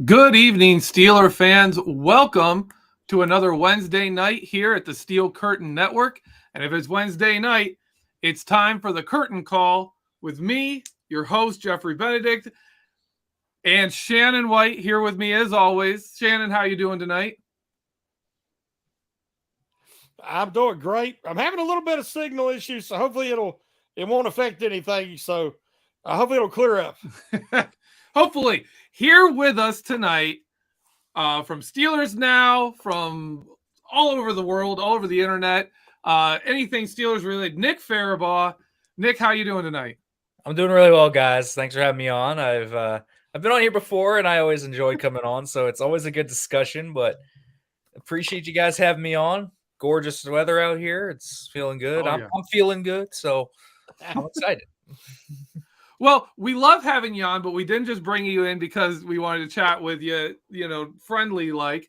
Good evening, Steeler fans. Welcome to another Wednesday night here at the Steel Curtain Network. And if it's Wednesday night, it's time for the curtain call with me, your host, Geoffrey Benedict, and Shannon White here with me as always. Shannon, how you doing tonight? I'm doing great. I'm having a little bit of signal issues, so hopefully it won't affect anything. So hopefully it'll clear up. Hopefully, here with us tonight from Steelers Now, from all over the world, all over the internet, anything Steelers related. Nick Farabaugh. Nick, how you doing tonight? I'm doing really well, guys. Thanks for having me on. I've been on here before, and I always enjoy coming on, so it's always a good discussion. But appreciate you guys having me on. Gorgeous weather out here. It's feeling good. I'm feeling good, so I'm excited. Well, we love having you on, but we didn't just bring you in because we wanted to chat with you, friendly like.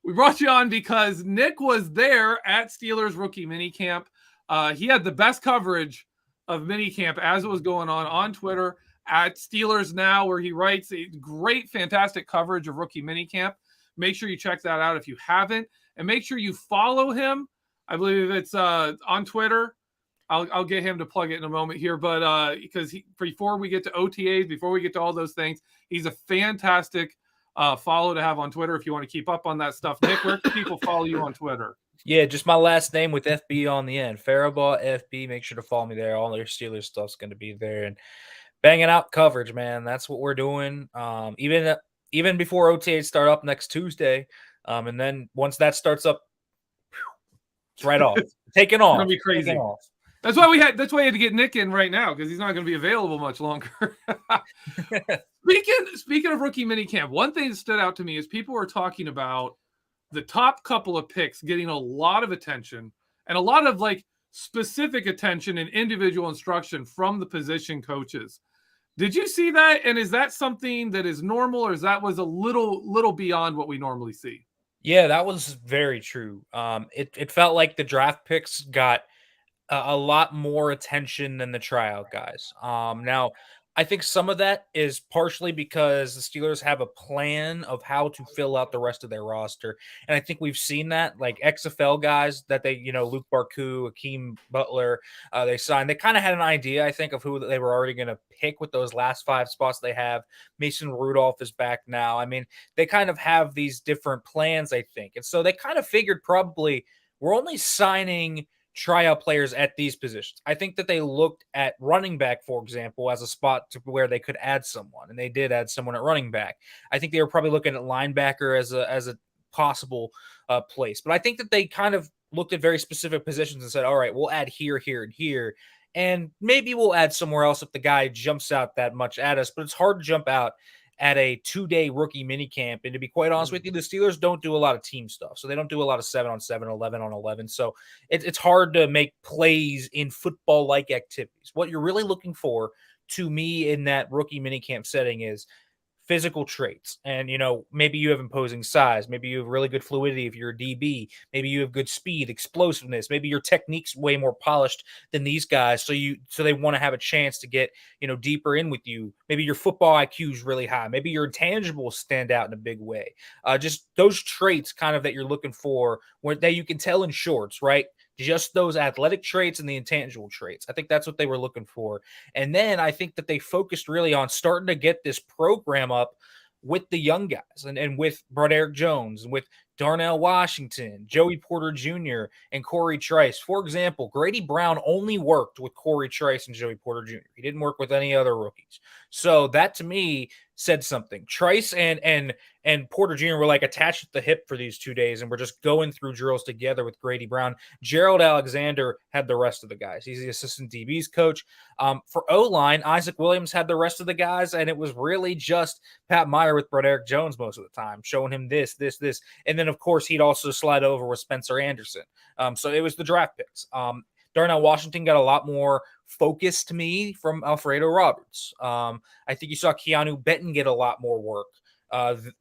We brought you on because Nick was there at Steelers Rookie Minicamp. He had the best coverage of Minicamp as it was going on Twitter at Steelers Now, where he writes a great, fantastic coverage of Rookie Minicamp. Make sure you check that out if you haven't. And make sure you follow him. I believe it's on Twitter. I'll get him to plug it in a moment here, but because before we get to OTAs, before we get to all those things, he's a fantastic follow to have on Twitter if you want to keep up on that stuff. Nick, where can people follow you on Twitter? Yeah, just my last name with FB on the end. Farabaugh FB. Make sure to follow me there. All your Steelers stuff's going to be there. And banging out coverage, man. That's what we're doing. Even before OTAs start up next Tuesday. And then once that starts up, it's right off. Taking off. It's going to be crazy. That's why we had to get Nick in right now, because he's not going to be available much longer. Speaking of rookie minicamp, one thing that stood out to me is people were talking about the top couple of picks getting a lot of attention and a lot of specific attention and individual instruction from the position coaches. Did you see that? And is that something that is normal, or is that was a little beyond what we normally see? Yeah, that was very true. It felt like the draft picks got a lot more attention than the tryout guys. Now, I think some of that is partially because the Steelers have a plan of how to fill out the rest of their roster. And I think we've seen that, like XFL guys that they, Luke Barku, Akeem Butler, they signed. They kind of had an idea, I think, of who they were already going to pick with those last 5 spots they have. Mason Rudolph is back now. I mean, they kind of have these different plans, I think. And so they kind of figured probably we're only signing tryout players at these positions. I think that they looked at running back, for example, as a spot to where they could add someone, and they did add someone at running back. I think they were probably looking at linebacker as a possible place, but I think that they kind of looked at very specific positions and said, all right, we'll add here, here, and here, and maybe we'll add somewhere else if the guy jumps out that much at us, but it's hard to jump out at a 2-day rookie minicamp. And to be quite honest with you, the Steelers don't do a lot of team stuff. So they don't do a lot of 7-on-7, 11-on-11. So it's hard to make plays in football-like activities. What you're really looking for, to me, in that rookie minicamp setting is physical traits. And, maybe you have imposing size. Maybe you have really good fluidity if you're a DB. Maybe you have good speed, explosiveness. Maybe your technique's way more polished than these guys. So they want to have a chance to get, deeper in with you. Maybe your football IQ is really high. Maybe your intangibles stand out in a big way. Just those traits kind of that you're looking for that you can tell in shorts, right? Just those athletic traits and the intangible traits. I think that's what they were looking for. And then I think that they focused really on starting to get this program up with the young guys and with Broderick Jones and with Darnell Washington, Joey Porter Jr., and Corey Trice. For example, Grady Brown only worked with Corey Trice and Joey Porter Jr. He didn't work with any other rookies. So that to me said something. Trice and Porter Jr. were like attached at the hip for these 2 days, and we're just going through drills together with Grady Brown. Gerald Alexander had the rest of the guys. He's the assistant DB's coach. For O-line, Isaac Williams had the rest of the guys, and it was really just Pat Meyer with Broderick Jones most of the time, showing him this. And then, of course, he'd also slide over with Spencer Anderson. So it was the draft picks. Darnell Washington got a lot more focus to me from Alfredo Roberts. I think you saw Keanu Benton get a lot more work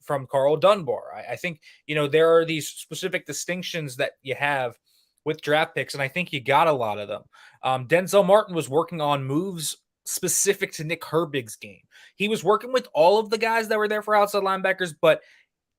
from Carl Dunbar. I think, there are these specific distinctions that you have with draft picks, and I think you got a lot of them. Denzel Martin was working on moves specific to Nick Herbig's game. He was working with all of the guys that were there for outside linebackers, but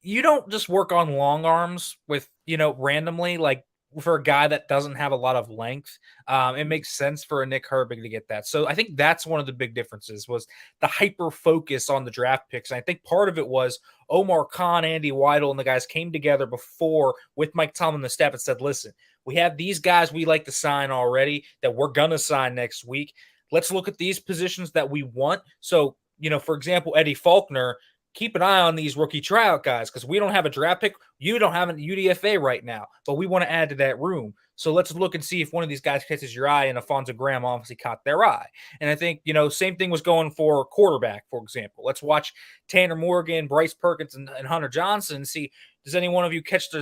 you don't just work on long arms with, randomly, like for a guy that doesn't have a lot of length. It makes sense for a Nick Herbig to get that. So I think that's one of the big differences was the hyper focus on the draft picks. And I think part of it was Omar Khan, Andy Weidel, and the guys came together before with Mike Tomlin and the staff and said, listen, we have these guys we like to sign already that we're going to sign next week. Let's look at these positions that we want. So, for example, Eddie Faulkner, keep an eye on these rookie tryout guys because we don't have a draft pick. You don't have an UDFA right now, but we want to add to that room. So let's look and see if one of these guys catches your eye, and Alfonso Graham obviously caught their eye. And I think, same thing was going for quarterback, for example. Let's watch Tanner Morgan, Bryce Perkins, and Hunter Johnson and see, does any one of you catch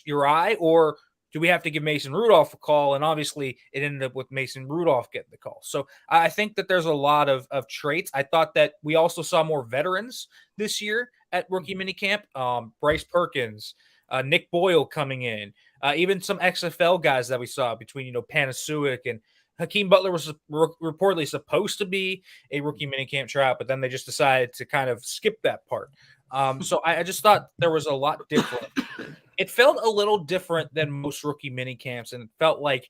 your eye, or do we have to give Mason Rudolph a call? And obviously it ended up with Mason Rudolph getting the call. So I think that there's a lot of traits. I thought that we also saw more veterans this year at rookie minicamp. Bryce Perkins, Nick Boyle coming in, even some XFL guys that we saw between, Panasuik and Hakeem Butler was reportedly supposed to be a rookie minicamp tryout, but then they just decided to kind of skip that part. So I just thought there was a lot different. It felt a little different than most rookie mini camps, and it felt like,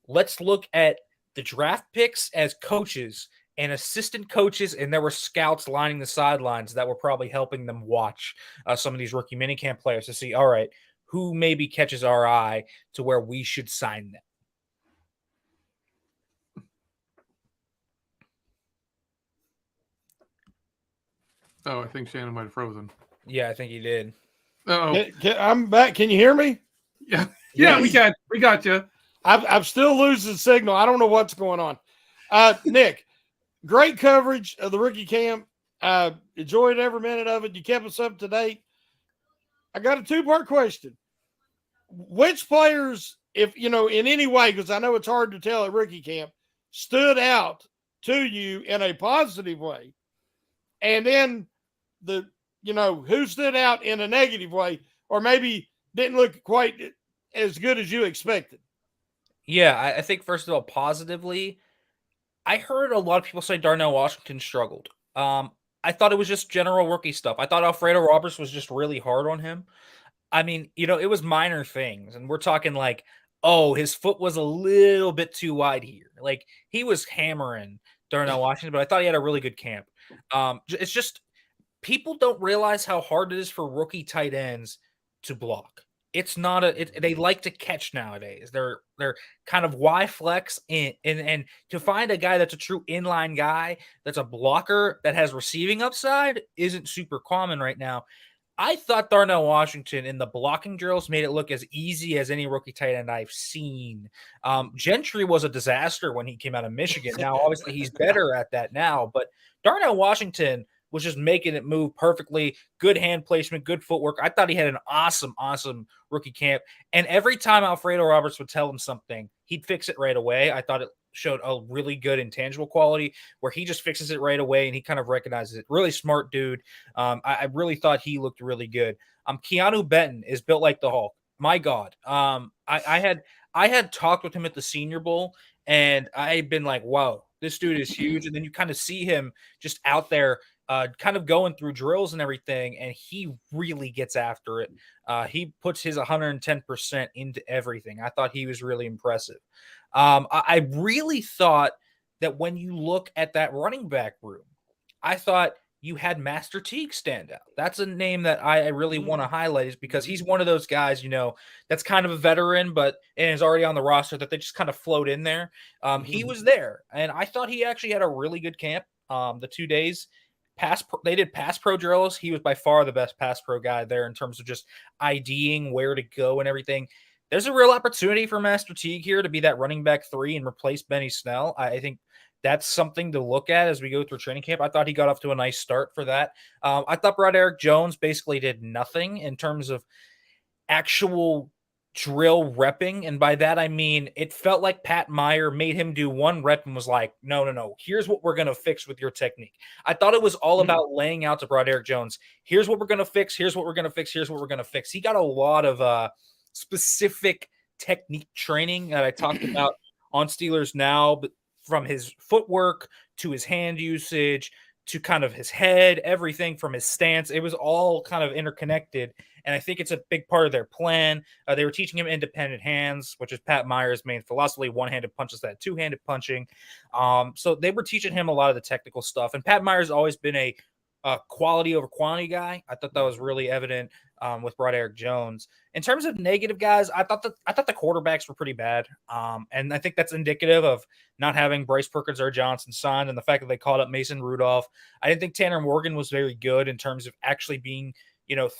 let's look at the draft picks as coaches and assistant coaches, and there were scouts lining the sidelines that were probably helping them watch some of these rookie mini camp players to see, all right, who maybe catches our eye to where we should sign them. Oh, I think Shannon might have frozen. Yeah, I think he did. Oh, I'm back. Can you hear me? Yeah, we can. We got you. I'm still losing signal. I don't know what's going on. Nick, great coverage of the rookie camp. Enjoyed every minute of it. You kept us up to date. I got a two-part question. Which players, if in any way, because I know it's hard to tell at rookie camp, stood out to you in a positive way? And then who stood out in a negative way, or maybe didn't look quite as good as you expected? Yeah, I think first of all, positively, I heard a lot of people say Darnell Washington struggled. I thought it was just general rookie stuff. I thought Alfredo Roberts was just really hard on him. I mean, it was minor things, and we're talking like, oh, his foot was a little bit too wide here. Like, he was hammering Darnell Washington, but I thought he had a really good camp. It's just people don't realize how hard it is for rookie tight ends to block. It's not they like to catch nowadays. They're kind of Y flex and to find a guy that's a true inline guy that's a blocker that has receiving upside isn't super common right now. I thought Darnell Washington in the blocking drills made it look as easy as any rookie tight end I've seen. Gentry was a disaster when he came out of Michigan. Now, obviously, he's better at that now, but Darnell Washington was just making it move perfectly. Good hand placement, good footwork. I thought he had an awesome rookie camp. And every time Alfredo Roberts would tell him something, he'd fix it right away. I thought it showed a really good intangible quality where he just fixes it right away and he kind of recognizes it. Really smart dude. I really thought he looked really good. Keanu Benton is built like the Hulk. My God. I had talked with him at the Senior Bowl, and I had been like, wow, this dude is huge. And then you kind of see him just out there kind of going through drills and everything, and he really gets after it. He puts his 110% into everything. I thought he was really impressive. I really thought that when you look at that running back room, I thought you had Master Teague stand out. That's a name that I really want to highlight, is because he's one of those guys, that's kind of a veteran, and is already on the roster that they just kind of float in there. He was there, and I thought he actually had a really good camp. The 2 days. They did pass pro drills. He was by far the best pass pro guy there in terms of just IDing where to go and everything. There's a real opportunity for Master Teague here to be that running back 3 and replace Benny Snell. I think that's something to look at as we go through training camp. I thought he got off to a nice start for that. I thought Broderick Jones basically did nothing in terms of actual drill repping, and by that I mean it felt like Pat Meyer made him do one rep and was like, no, here's what we're going to fix with your technique. I thought it was all about laying out to Broderick Jones, here's what we're going to fix, here's what we're going to fix, here's what we're going to fix. He got a lot of specific technique training that I talked about on Steelers Now, but from his footwork to his hand usage to kind of his head, everything from his stance. It was all kind of interconnected. And I think it's a big part of their plan. They were teaching him independent hands, which is Pat Meyer's main philosophy, one-handed punches, that two-handed punching. So they were teaching him a lot of the technical stuff. And Pat Meyer's always been a quality over quantity guy. I thought that was really evident with Broderick Jones. In terms of negative guys, I thought the quarterbacks were pretty bad. And I think that's indicative of not having Bryce Perkins or Johnson signed and the fact that they called up Mason Rudolph. I didn't think Tanner Morgan was very good in terms of actually being,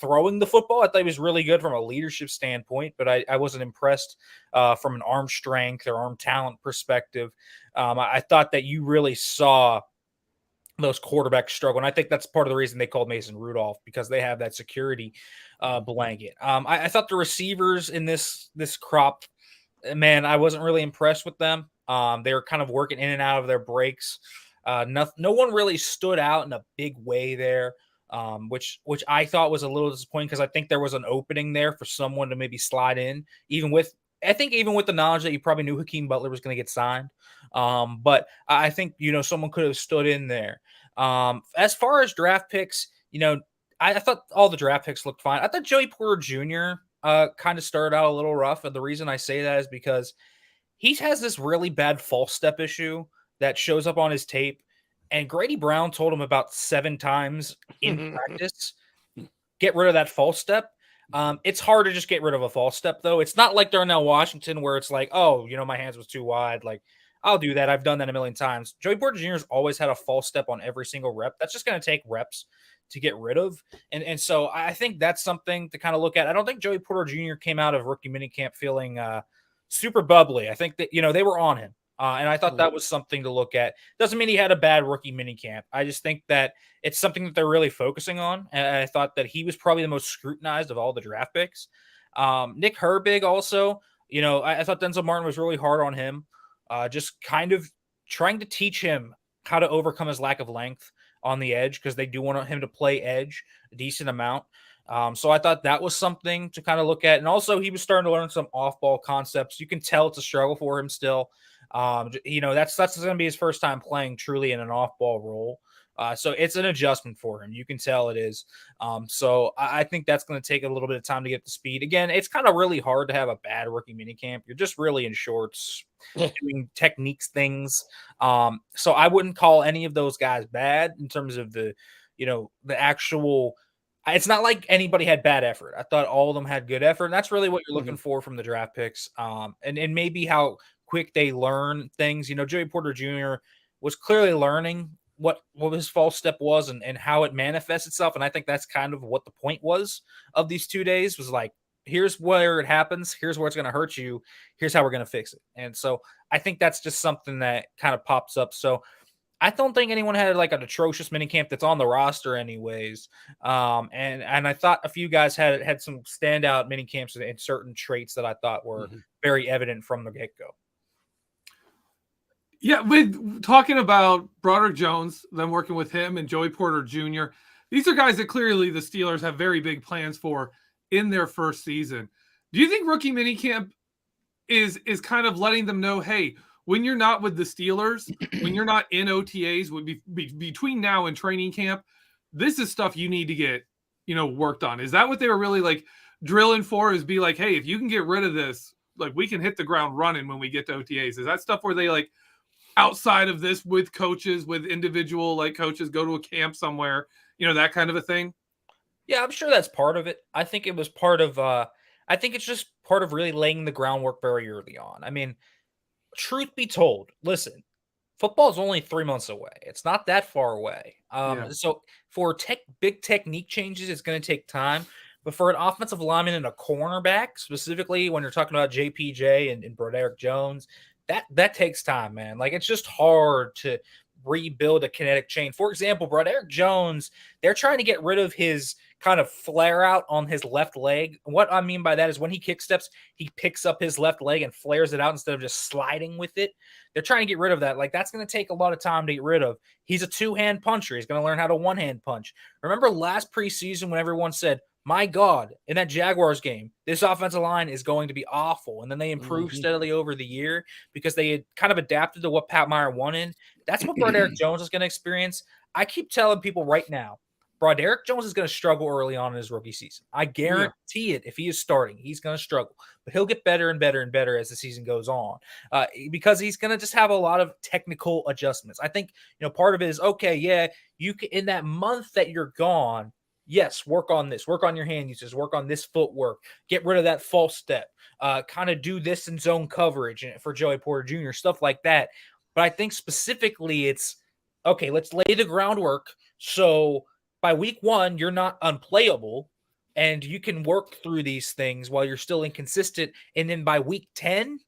throwing the football. I thought he was really good from a leadership standpoint, but I wasn't impressed from an arm strength or arm talent perspective. I thought that you really saw those quarterbacks struggle. And I think that's part of the reason they called Mason Rudolph, because they have that security blanket. I thought the receivers in this crop, man, I wasn't really impressed with them. They were kind of working in and out of their breaks. No one really stood out in a big way there, which I thought was a little disappointing, because I think there was an opening there for someone to maybe slide in, even with the knowledge that you probably knew Hakeem Butler was going to get signed. But I think, someone could have stood in there. As far as draft picks, I thought all the draft picks looked fine. I thought Joey Porter Jr. Kind of started out a little rough. And the reason I say that is because he has this really bad false step issue that shows up on his tape. And Grady Brown told him about 7 times in practice, get rid of that false step. It's hard to just get rid of a false step, though. It's not like Darnell Washington where it's like, oh, my hands was too wide. Like, I'll do that. I've done that a million times. Joey Porter Jr. has always had a false step on every single rep. That's just going to take reps to get rid of. And so I think that's something to kind of look at. I don't think Joey Porter Jr. came out of rookie minicamp feeling super bubbly. I think that, they were on him. And I thought that was something to look at. Doesn't mean he had a bad rookie minicamp. I just think that it's something that they're really focusing on. And I thought that he was probably the most scrutinized of all the draft picks. Nick Herbig also, I thought Denzel Martin was really hard on him. Just kind of trying to teach him how to overcome his lack of length on the edge, because they do want him to play edge a decent amount. So I thought that was something to kind of look at. And also he was starting to learn some off-ball concepts. You can tell it's a struggle for him still. That's going to be his first time playing truly in an off-ball role. So it's an adjustment for him. You can tell it is. So I think that's going to take a little bit of time to get to speed. Again, it's kind of really hard to have a bad rookie minicamp. You're just really in shorts doing techniques things. So I wouldn't call any of those guys bad in terms of the actual. It's not like anybody had bad effort. I thought all of them had good effort. And that's really what you're looking for from the draft picks. And maybe how quick they learn things. Joey Porter Jr. was clearly learning what his false step was and how it manifests itself. And I think that's kind of what the point was of these 2 days, was like, here's where it happens. Here's where it's going to hurt you. Here's how we're going to fix it. And so I think that's just something that kind of pops up. So I don't think anyone had like an atrocious minicamp that's on the roster anyways. And I thought a few guys had some standout minicamps and certain traits that I thought were very evident from the get-go. Yeah, with talking about Broderick Jones, them working with him, and Joey Porter Jr., these are guys that clearly the Steelers have very big plans for in their first season. Do you think rookie minicamp is kind of letting them know, hey, when you're not with the Steelers, when you're not in OTAs, between now and training camp, this is stuff you need to get, worked on? Is that what they were really like drilling for? Is be like, hey, if you can get rid of this, like we can hit the ground running when we get to OTAs? Is that stuff where they like, outside of this, with coaches, with individual like coaches, go to a camp somewhere, that kind of a thing? Yeah, I'm sure that's part of it. I think it was part of, I think it's just part of really laying the groundwork very early on. I mean, truth be told, listen, football is only 3 months away. It's not that far away. So for big technique changes, it's going to take time. But for an offensive lineman and a cornerback, specifically when you're talking about JPJ and Broderick Jones, that takes time, man. Like, it's just hard to rebuild a kinetic chain. For example, Broderick Jones, they're trying to get rid of his kind of flare out on his left leg. What I mean by that is when he kick steps, he picks up his left leg and flares it out instead of just sliding with it. They're trying to get rid of that. Like, that's going to take a lot of time to get rid of. He's a two-hand puncher. He's going to learn how to one-hand punch. Remember last preseason when everyone said, My God, in that Jaguars game, this offensive line is going to be awful. And then they improved Mhm. steadily over the year because they had kind of adapted to what Pat Meyer wanted. That's what Broderick Jones is going to experience. I keep telling people right now, Broderick Jones is going to struggle early on in his rookie season. I guarantee it. If he is starting, he's going to struggle. But he'll get better and better and better as the season goes on because he's going to just have a lot of technical adjustments. I think, part of it is, okay, yeah, you can, in that month that you're gone, yes, work on this, work on your hand uses, work on this footwork, get rid of that false step, kind of do this in zone coverage for Joey Porter Jr., stuff like that. But I think specifically it's, okay, let's lay the groundwork so by week 1, you're not unplayable and you can work through these things while you're still inconsistent. And then by week 10,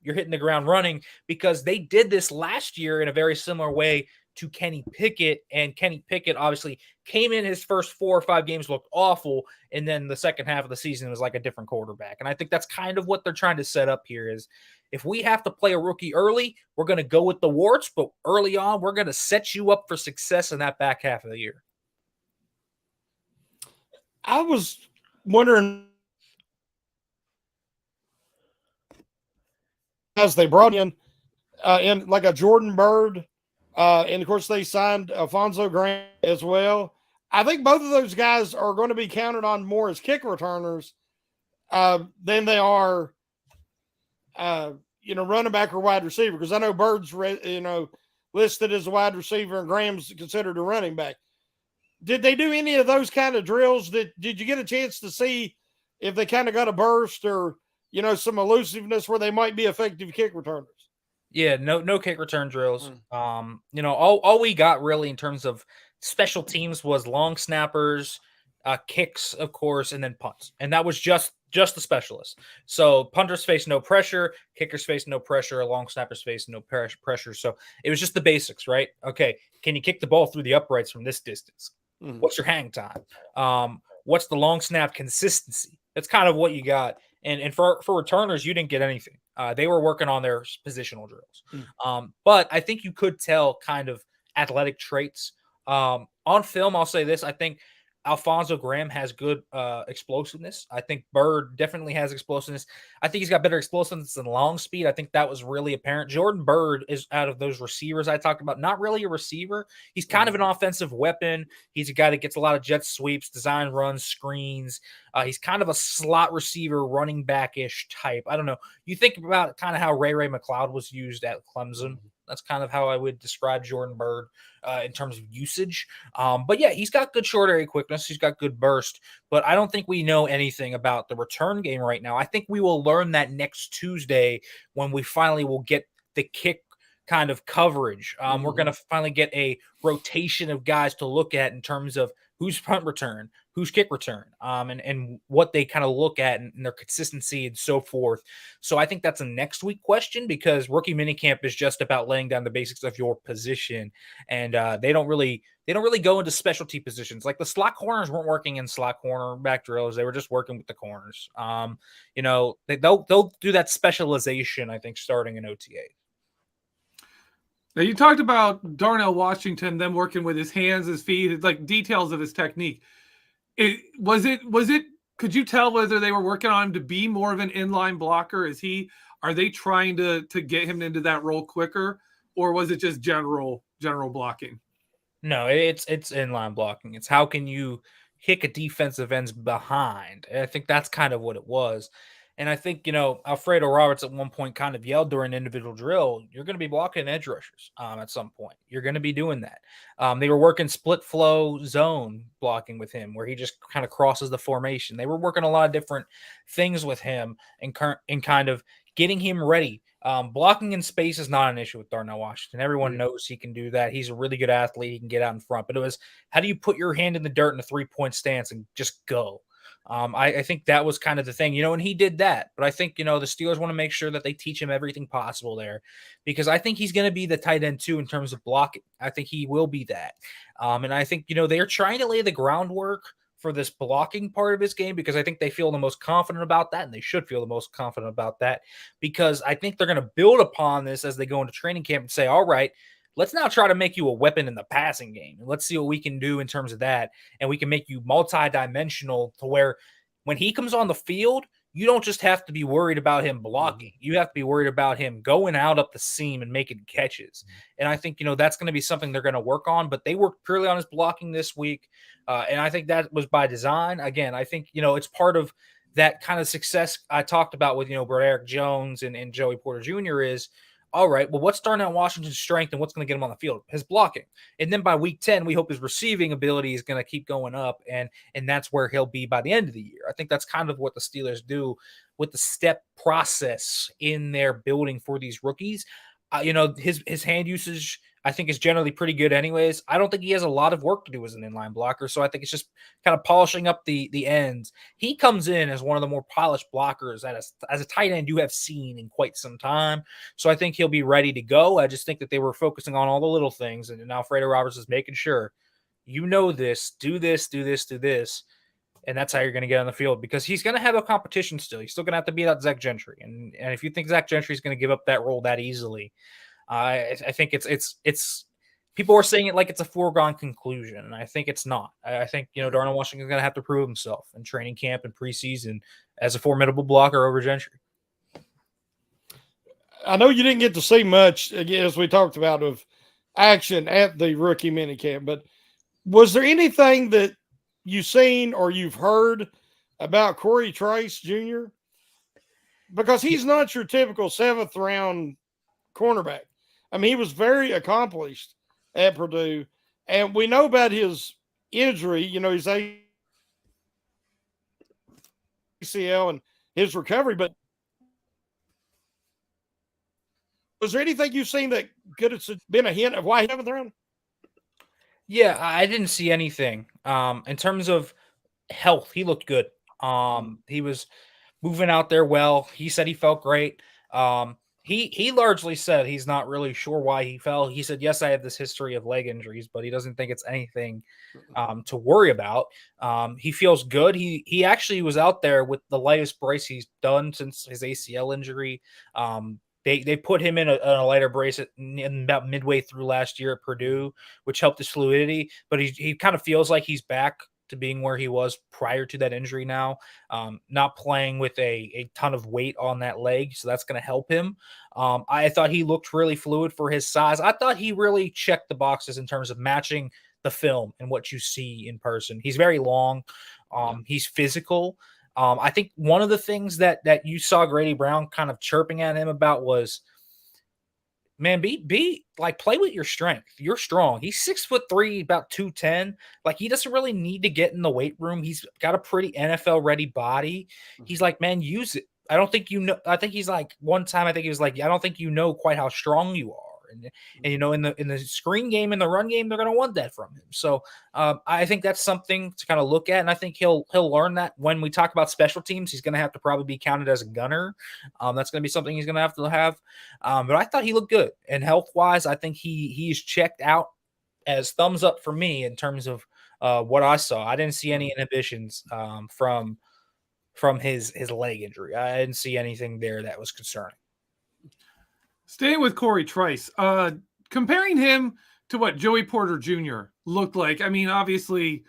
you're hitting the ground running because they did this last year in a very similar way to Kenny Pickett. And Kenny Pickett obviously came in his first 4 or 5 games, looked awful. And then the second half of the season was like a different quarterback. And I think that's kind of what they're trying to set up here is if we have to play a rookie early, we're going to go with the warts, but early on, we're going to set you up for success in that back half of the year. I was wondering as they brought in like a Jordan Bird, and of course they signed Alfonso Graham as well. I think both of those guys are going to be counted on more as kick returners than they are, running back or wide receiver. Because I know Bird's, listed as a wide receiver and Graham's considered a running back. Did they do any of those kind of drills? Did you get a chance to see if they kind of got a burst or, some elusiveness where they might be effective kick returners? Yeah, no kick return drills. All we got really in terms of special teams was long snappers, kicks, of course, and then punts. And that was just the specialists. So punters face no pressure, kickers face no pressure, long snappers face no pressure. So it was just the basics, right? Okay, can you kick the ball through the uprights from this distance? Mm-hmm. What's your hang time? What's the long snap consistency? That's kind of what you got. And for returners, you didn't get anything. They were working on their positional drills. But I think you could tell kind of athletic traits. On film, I'll say this. I think Alfonso Graham has good explosiveness. I think Bird definitely has explosiveness. I think he's got better explosiveness than long speed. I think that was really apparent. Jordan Bird is out of those receivers I talked about, not really a receiver. He's kind of an offensive weapon. He's a guy that gets a lot of jet sweeps, design runs, screens. He's kind of a slot receiver, running back-ish type. I don't know. You think about kind of how Ray McLeod was used at Clemson. That's kind of how I would describe Jordan Bird in terms of usage. But yeah, he's got good short area quickness. He's got good burst. But I don't think we know anything about the return game right now. I think we will learn that next Tuesday when we finally will get the kick kind of coverage. We're going to finally get a rotation of guys to look at in terms of who's punt return, who's kick return, and what they kind of look at and their consistency and so forth. So I think that's a next week question because rookie minicamp is just about laying down the basics of your position, and they don't really go into specialty positions. Like the slot corners weren't working in slot cornerback drills; they were just working with the corners. They'll do that specialization. I think starting in OTA. Now you talked about Darnell Washington, them working with his hands, his feet, like details of his technique. Could you tell whether they were working on him to be more of an inline blocker? Are they trying to get him into that role quicker, or was it just general blocking? No, it's inline blocking. It's how can you kick a defensive end's behind? And I think that's kind of what it was. And I think, Alfredo Roberts at one point kind of yelled during individual drill, you're going to be blocking edge rushers at some point. You're going to be doing that. They were working split flow zone blocking with him where he just kind of crosses the formation. They were working a lot of different things with him and kind of getting him ready. Blocking in space is not an issue with Darnell Washington. Everyone knows he can do that. He's a really good athlete. He can get out in front. But it was, how do you put your hand in the dirt in a 3-point stance and just go? I think that was kind of the thing, and he did that. But I think, the Steelers want to make sure that they teach him everything possible there because I think he's going to be the tight end too in terms of blocking. I think he will be that. And I think, they're trying to lay the groundwork for this blocking part of his game because I think they feel the most confident about that, and they should feel the most confident about that because I think they're going to build upon this as they go into training camp and say, all right, Let's now try to make you a weapon in the passing game. And let's see what we can do in terms of that. And we can make you multi-dimensional to where when he comes on the field, you don't just have to be worried about him blocking. You have to be worried about him going out up the seam and making catches. And I think, that's going to be something they're going to work on, but they worked purely on his blocking this week. And I think that was by design. Again, I think, it's part of that kind of success I talked about with, Broderick Jones and Joey Porter Jr. is, all right, well, what's Darnell Washington's strength and what's going to get him on the field? His blocking. And then by week 10, we hope his receiving ability is going to keep going up, and that's where he'll be by the end of the year. I think that's kind of what the Steelers do with the step process in their building for these rookies. His hand usage, I think, is generally pretty good anyways. I don't think he has a lot of work to do as an inline blocker, so I think it's just kind of polishing up the ends. He comes in as one of the more polished blockers as a tight end you have seen in quite some time, so I think he'll be ready to go. I just think that they were focusing on all the little things, and Alfredo Roberts is making sure, this, do this, do this, do this, and that's how you're going to get on the field, because he's going to have a competition still. He's still going to have to beat out Zach Gentry. And if you think Zach Gentry is going to give up that role that easily, I think it's people are saying it like it's a foregone conclusion. And I think it's not. I think, Darnell Washington is going to have to prove himself in training camp and preseason as a formidable blocker over Gentry. I know you didn't get to see much, again, as we talked about, of action at the rookie minicamp, but was there anything that you've seen or you've heard about Corey Trice Jr.? Because he's not your typical 7th round cornerback. I mean, he was very accomplished at Purdue, and we know about his injury, his ACL and his recovery, but was there anything you've seen that could have been a hint of why he 7th round? Yeah, I didn't see anything. In terms of health, he looked good. He was moving out there well. He said he felt great. He largely said he's not really sure why he fell. He said, yes, I have this history of leg injuries, but he doesn't think it's anything to worry about. He feels good. He actually was out there with the lightest brace he's done since his ACL injury. They put him in a lighter brace in about midway through last year at Purdue, which helped his fluidity. But he kind of feels like he's back to being where he was prior to that injury now, not playing with a ton of weight on that leg. So that's going to help him. I thought he looked really fluid for his size. I thought he really checked the boxes in terms of matching the film and what you see in person. He's very long. He's physical. I think one of the things that you saw Grady Brown kind of chirping at him about was, man, be like, play with your strength. You're strong. He's 6'3", about 210. Like, he doesn't really need to get in the weight room. He's got a pretty NFL ready body. He's like, man, use it. I don't think I think he's like, one time I think he was like, I don't think you know quite how strong you are. And in the screen game, in the run game, they're going to want that from him. So I think that's something to kind of look at, and I think he'll learn that when we talk about special teams. He's going to have to probably be counted as a gunner. That's going to be something he's going to have. But I thought he looked good, and health wise, I think he's checked out as thumbs up for me in terms of what I saw. I didn't see any inhibitions from his leg injury. I didn't see anything there that was concerning. Staying with Corey Trice, comparing him to what Joey Porter Jr. looked like. I mean, obviously,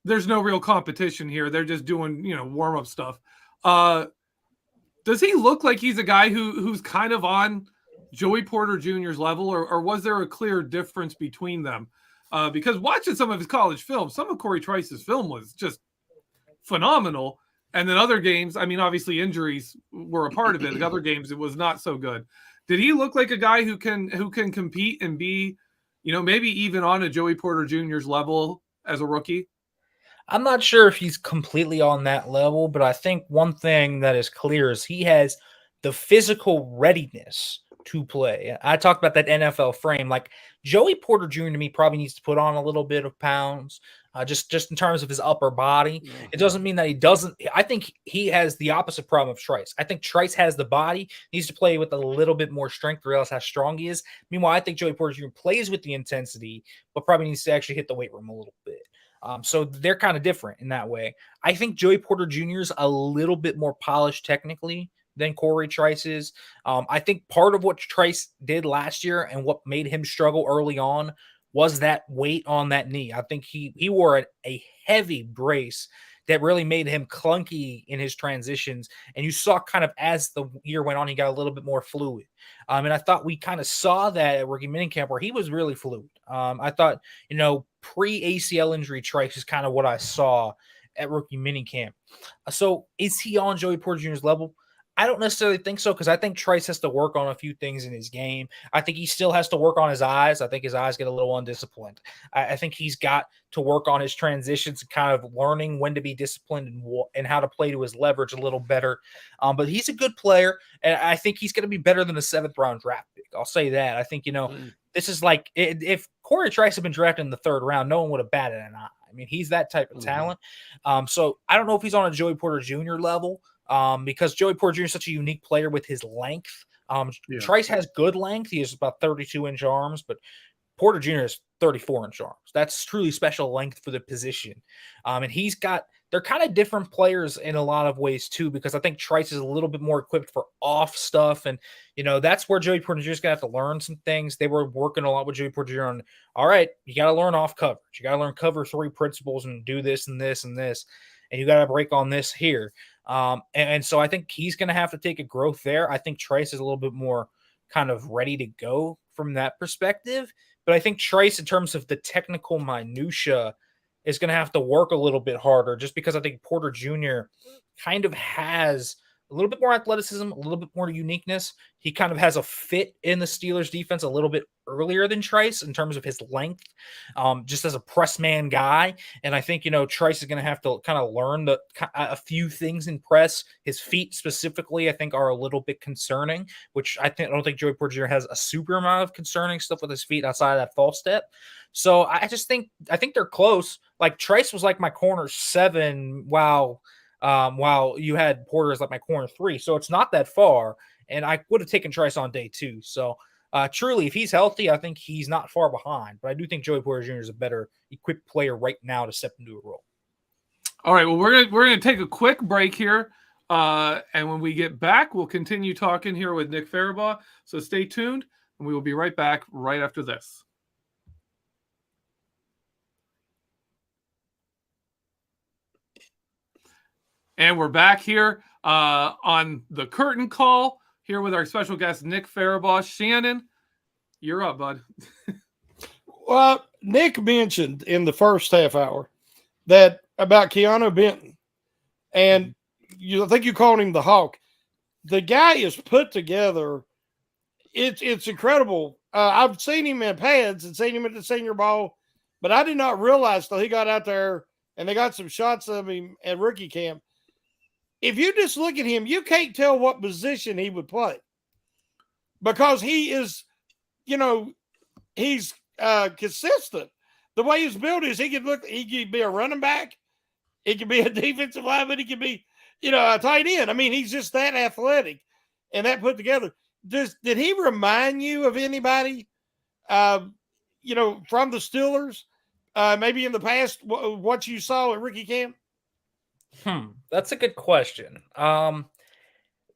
there's no real competition here. They're just doing, warm-up stuff. Does he look like he's a guy who's kind of on Joey Porter Jr.'s level, or was there a clear difference between them? Because watching some of his college film, some of Corey Trice's film was just phenomenal. And then other games, I mean, obviously injuries were a part of it. The other games, it was not so good. Did he look like a guy who can compete and be, maybe even on a Joey Porter Jr.'s level as a rookie? I'm not sure if he's completely on that level, but I think one thing that is clear is he has the physical readiness to play. I talked about that NFL frame. Like, Joey Porter Jr. to me probably needs to put on a little bit of pounds, just in terms of his upper body. It doesn't mean that he doesn't. I think he has the opposite problem of Trice. I think Trice has the body, needs to play with a little bit more strength to realize how strong he is. Meanwhile, I think Joey Porter Jr. plays with the intensity, but probably needs to actually hit the weight room a little bit. So they're kind of different in that way. I think Joey Porter Jr. is a little bit more polished technically than Corey Trice is. I think part of what Trice did last year and what made him struggle early on was that weight on that knee. I think he wore a heavy brace that really made him clunky in his transitions. And you saw kind of as the year went on, he got a little bit more fluid. And I thought we kind of saw that at rookie minicamp where he was really fluid. I thought, pre-ACL injury Trice is kind of what I saw at rookie minicamp. So is he on Joey Porter Jr.'s level? I don't necessarily think so, because I think Trice has to work on a few things in his game. I think he still has to work on his eyes. I think his eyes get a little undisciplined. I think he's got to work on his transitions and kind of learning when to be disciplined and how to play to his leverage a little better. But he's a good player, and I think he's going to be better than a 7th-round draft pick. I'll say that. I think, this is like if Corey Trice had been drafted in the 3rd round, no one would have batted an eye. I mean, he's that type of talent. So I don't know if he's on a Joey Porter Jr. level. Because Joey Porter Jr. is such a unique player with his length. Trice has good length. He has about 32-inch arms, but Porter Jr. has 34-inch arms. That's truly special length for the position. And they're kind of different players in a lot of ways too, because I think Trice is a little bit more equipped for off stuff. And, that's where Joey Porter Jr. is going to have to learn some things. They were working a lot with Joey Porter Jr. on, all right, you got to learn off coverage. You got to learn cover 3 principles and do this and this and this. And you got to break on this here. And so I think he's going to have to take a growth there. I think Trice is a little bit more kind of ready to go from that perspective. But I think Trice, in terms of the technical minutia, is going to have to work a little bit harder, just because I think Porter Jr. kind of has a little bit more athleticism, a little bit more uniqueness. He kind of has a fit in the Steelers defense a little bit earlier than Trice in terms of his length, just as a press man guy. And I think, Trice is going to have to kind of learn a few things in press. His feet specifically, I think, are a little bit concerning, which I don't think Joey Porter Jr. has a super amount of concerning stuff with his feet outside of that false step. So I think they're close. Like Trice was like my corner 7, while you had Porter as like my corner 3. So it's not that far. And I would have taken Trice on day 2. So truly, if he's healthy, I think he's not far behind. But I do think Joey Porter Jr. is a better equipped player right now to step into a role. All right. Well, we're gonna take a quick break here. And when we get back, we'll continue talking here with Nick Farabaugh. So stay tuned, and we will be right back right after this. And we're back here on the curtain call here with our special guest, Nick Farabaugh. Shannon, you're up, bud. Well, Nick mentioned in the first half hour that about Keanu Benton, and I think you called him the Hawk. The guy is put together. It's incredible. I've seen him in pads and seen him at the Senior Bowl, but I did not realize till he got out there and they got some shots of him at rookie camp. If you just look at him, you can't tell what position he would play, because he is, he's consistent. The way he's built is he could be a running back. He could be a defensive lineman. He could be, a tight end. I mean, he's just that athletic and that put together. Did he remind you of anybody, from the Steelers, maybe in the past, what you saw at rookie camp? That's a good question.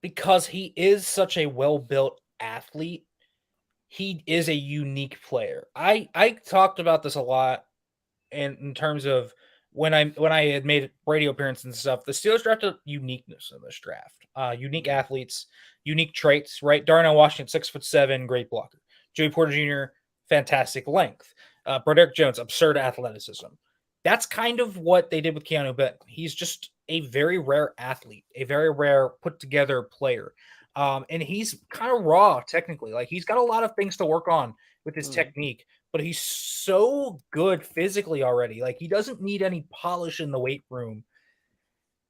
Because he is such a well-built athlete, he is a unique player. I talked about this a lot in terms of when I had made radio appearances and stuff. The Steelers drafted uniqueness in this draft. Unique athletes, unique traits, right? Darnell Washington, 6'7", great blocker. Joey Porter Jr., fantastic length. Benedict Jones, absurd athleticism. That's kind of what they did with Keanu Benton. He's just a very rare athlete, a very rare put-together player. And he's kind of raw, technically. Like, he's got a lot of things to work on with his technique, but he's so good physically already. Like, he doesn't need any polish in the weight room.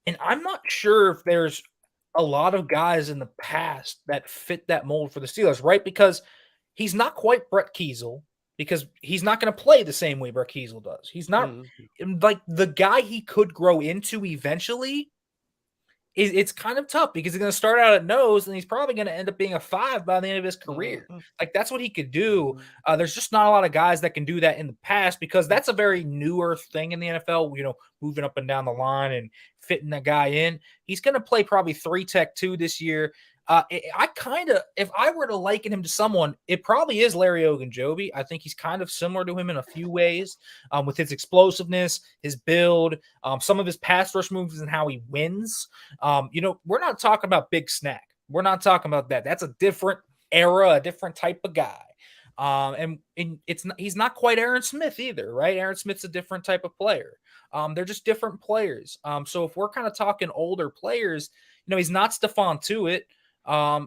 And I'm not sure if there's a lot of guys in the past that fit that mold for the Steelers, right? Because he's not quite Brett Kiesel, because he's not going to play the same way Brett Kiesel does. He's not like the guy he could grow into eventually it's kind of tough because he's going to start out at nose and he's probably going to end up being a 5 by the end of his career. Like that's what he could do. There's just not a lot of guys that can do that in the past because that's a very newer thing in the NFL, moving up and down the line and fitting that guy in. He's going to play probably 3 tech 2 this year. If I were to liken him to someone, it probably is Larry Ogunjobi. I think he's kind of similar to him in a few ways, with his explosiveness, his build, some of his pass rush moves and how he wins. We're not talking about big snack. We're not talking about that. That's a different era, a different type of guy. And he's not quite Aaron Smith either, right? Aaron Smith's a different type of player. They're just different players. So if we're kind of talking older players, he's not Stephon Tuitt.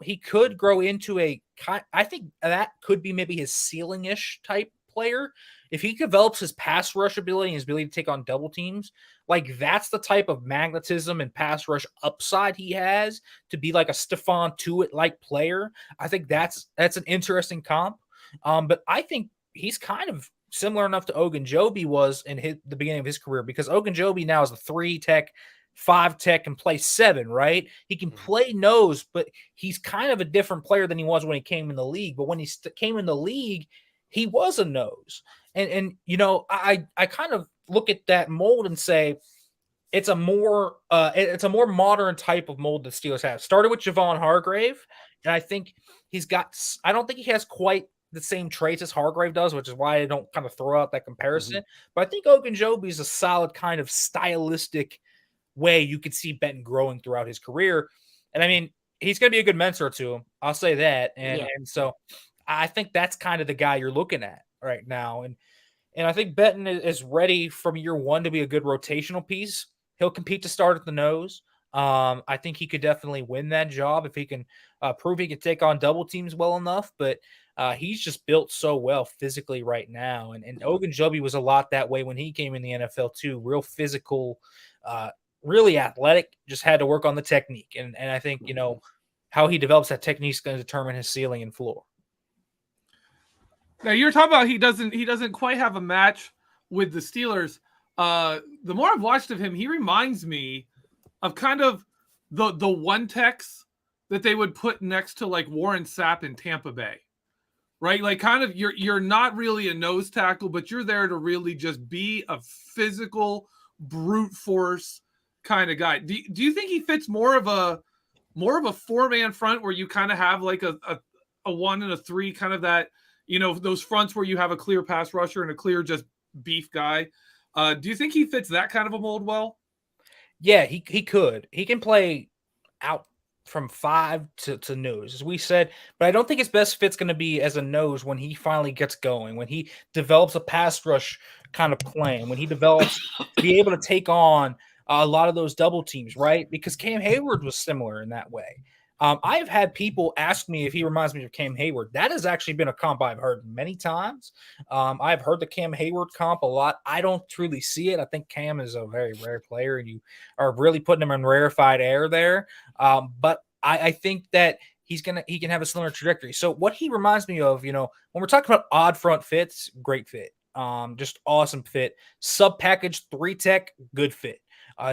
He could grow into I think that could be maybe his ceiling-ish type player. If he develops his pass rush ability and his ability to take on double teams, like that's the type of magnetism and pass rush upside he has to be like a Stephon Tuitt-like player. I think that's an interesting comp. But I think he's kind of similar enough to Ogunjobi was in the beginning of his career because Ogunjobi now is a 3 tech, 5 tech, and play 7, right? He can play nose, but he's kind of a different player than he was when he came in the league. But when he came in the league, he was a nose. And I kind of look at that mold and say it's a more modern type of mold the Steelers have. Started with Javon Hargrave, and I think I don't think he has quite the same traits as Hargrave does, which is why I don't kind of throw out that comparison. But I think Ogunjobi is a solid kind of stylistic way you could see Benton growing throughout his career. And I mean, he's going to be a good mentor to him. I'll say that. And so I think that's kind of the guy you're looking at right now. And I think Benton is ready from year 1 to be a good rotational piece. He'll compete to start at the nose. I think he could definitely win that job if he can prove he can take on double teams well enough. But he's just built so well physically right now. And Ogunjobi was a lot that way when he came in the NFL too. Real physical, really athletic, just had to work on the technique. And I think, how he develops that technique is going to determine his ceiling and floor. Now you're talking about he doesn't quite have a match with the Steelers. The more I've watched of him, he reminds me of kind of the one techs that they would put next to like Warren Sapp in Tampa Bay. Right? Like kind of you're not really a nose tackle, but you're there to really just be a physical brute force kind of guy. Do you think he fits more of a 4-man front where you kind of have like a 1 and a 3 kind of that, those fronts where you have a clear pass rusher and a clear just beef guy? Do you think he fits that kind of a mold well? Yeah, he could. He can play out from 5 to nose, as we said, but I don't think his best fit's going to be as a nose when he finally gets going, when he develops a pass rush kind of plan, when he develops to be able to take on a lot of those double teams, right? Because Cam Hayward was similar in that way. I've had people ask me if he reminds me of Cam Hayward. That has actually been a comp I've heard many times. I've heard the Cam Hayward comp a lot. I don't truly see it. I think Cam is a very rare player, and you are really putting him in rarefied air there. But I think that he can have a similar trajectory. So what he reminds me of, when we're talking about odd front fits, great fit. Just awesome fit. Sub package 3 tech, good fit.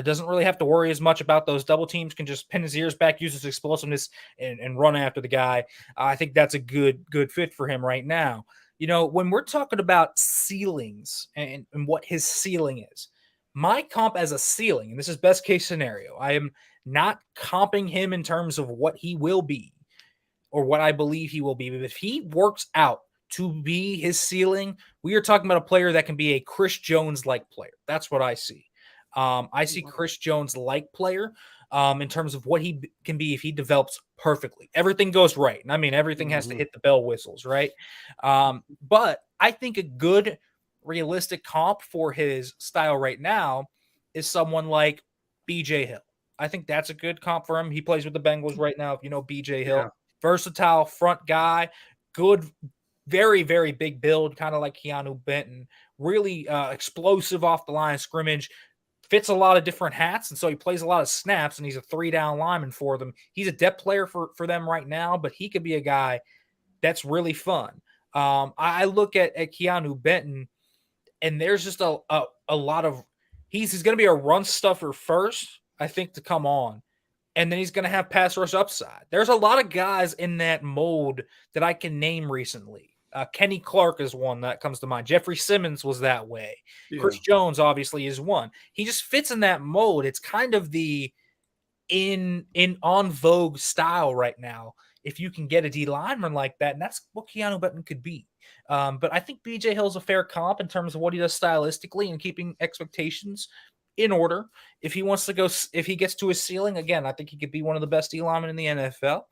Doesn't really have to worry as much about those double teams, can just pin his ears back, use his explosiveness, and run after the guy. I think that's a good fit for him right now. When we're talking about ceilings and what his ceiling is, my comp as a ceiling, and this is best case scenario, I am not comping him in terms of what he will be or what I believe he will be. But if he works out to be his ceiling, we are talking about a player that can be a Chris Jones-like player. That's what I see. I see Chris Jones-like player in terms of what he can be if he develops perfectly. Everything goes right. And I mean, everything has to hit the bell whistles, right? But I think a good, realistic comp for his style right now is someone like B.J. Hill. I think that's a good comp for him. He plays with the Bengals right now. If you know B.J. Hill, versatile front guy, good, very, very big build, kind of like Keanu Benton, really explosive off the line of scrimmage, fits a lot of different hats, and so he plays a lot of snaps, and he's a 3-down lineman for them. He's a depth player for them right now, but he could be a guy that's really fun. I look at Keanu Benton, and there's just a lot of – he's going to be a run stuffer first, I think, to come on. and then he's going to have pass rush upside. There's a lot of guys in that mold that I can name recently. Kenny Clark is one that comes to mind. Jeffrey Simmons was that way. Yeah. Chris Jones obviously is one. He just fits in that mold. It's kind of the in on vogue style right now. If you can get a D lineman like that, and that's what Keanu Benton could be. But I think BJ Hill's a fair comp in terms of what he does stylistically and keeping expectations in order. If he wants to go, if he gets to his ceiling, again, I think he could be one of the best D linemen in the NFL.